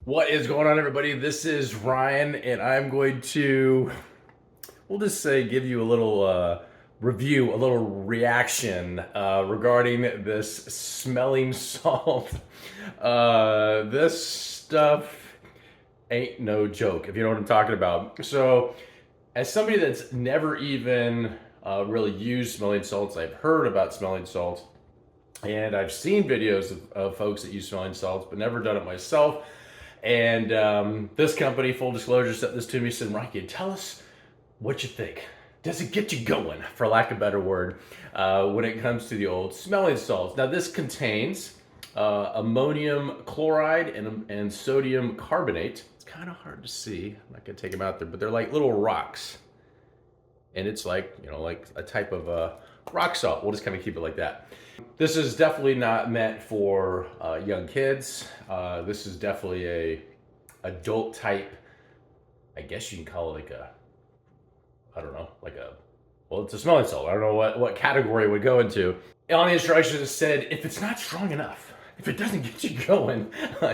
What is going on, everybody? This is Ryan, and I'm going to, we'll just say, give you a little review, a little reaction regarding this smelling salt. This stuff ain't no joke, if you know what I'm talking about. So, as somebody that's never even really used smelling salts, I've heard about smelling salts, and I've seen videos of folks that use smelling salts, but never done it myself. And this company, full disclosure, sent this to me, said, Rocky, tell us what you think. Does it get you going, for lack of a better word, when it comes to the old smelling salts? Now, this contains ammonium chloride and sodium carbonate. It's kind of hard to see. I'm not going to take them out there, but they're like little rocks. And it's like, like a type of rock salt. We'll just kind of keep it like that. This is definitely not meant for young kids. This is definitely a adult type, I guess you can call it like a, I don't know, well, it's a smelling salt. I don't know what category it would go into. And on the instructions it said, if it's not strong enough, if it doesn't get you going,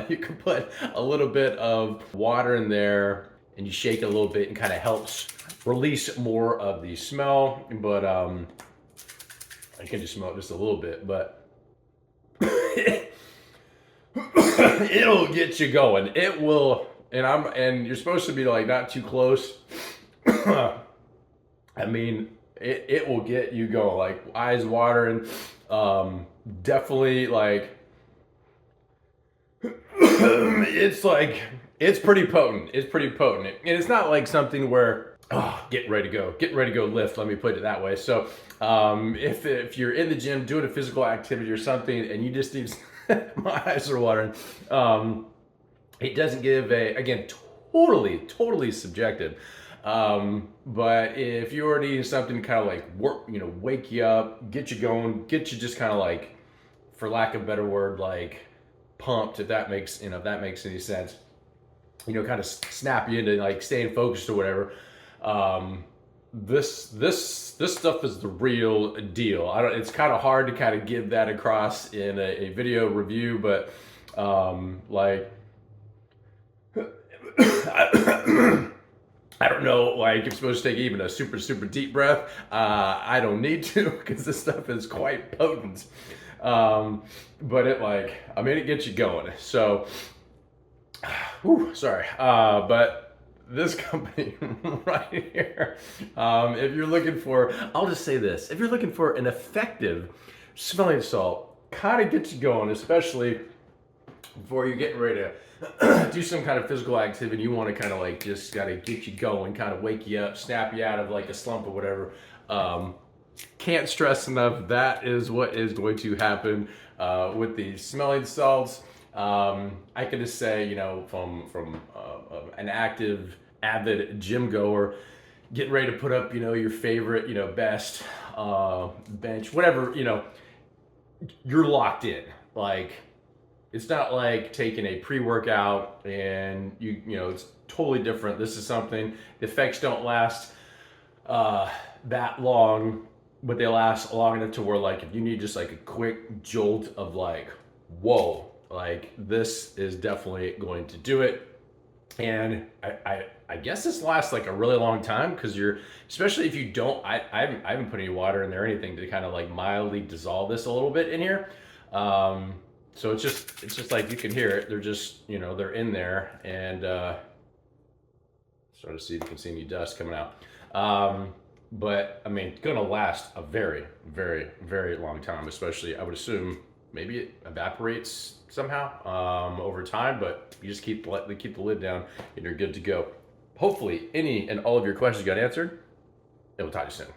you can put a little bit of water in there and you shake it a little bit and kind of helps release more of the smell. But I can just smell it just a little bit, but it'll get you going. It will, and you're supposed to be like not too close. I mean, it will get you going, like eyes watering. Definitely like, it's pretty potent. It's pretty potent. And it's not like something where, oh, get ready to go lift, let me put it that way. So if you're in the gym doing a physical activity or something and you just need, my eyes are watering, it doesn't give again, totally subjective. But if you already need something to kind of like work, wake you up, get you going, get you just kind of like, for lack of a better word, like pumped, if that makes any sense, kind of snap you into like staying focused or whatever. This stuff is the real deal. It's kind of hard to kind of give that across in a video review, but like I don't know, like you're supposed to take even a super deep breath. I don't need to, because this stuff is quite potent. But it gets you going. So, sorry. But this company right here, if you're looking for, I'll just say this, if you're looking for an effective smelling salt, kind of gets you going, especially before you're getting ready to do some kind of physical activity. You want to kind of like just got to get you going, kind of wake you up, snap you out of like a slump or whatever. Can't stress enough, that is what is going to happen with the smelling salts. I can just say, from an avid gym goer, getting ready to put up, your favorite, best bench, whatever, you're locked in. Like, it's not like taking a pre-workout and it's totally different. This is something, the effects don't last that long, but they last long enough to where, like, if you need just like a quick jolt of like, whoa, like this is definitely going to do it. And I guess this lasts like a really long time, because especially if you don't, I haven't put any water in there or anything to kind of like mildly dissolve this a little bit in here. So it's just like, you can hear it. They're just, they're in there, and sort of see if you can see any dust coming out. But I mean, gonna last a very long time, especially, I would assume maybe it evaporates somehow over time, but you just keep the lid down and you're good to go. Hopefully any and all of your questions got answered, and we'll talk to you soon.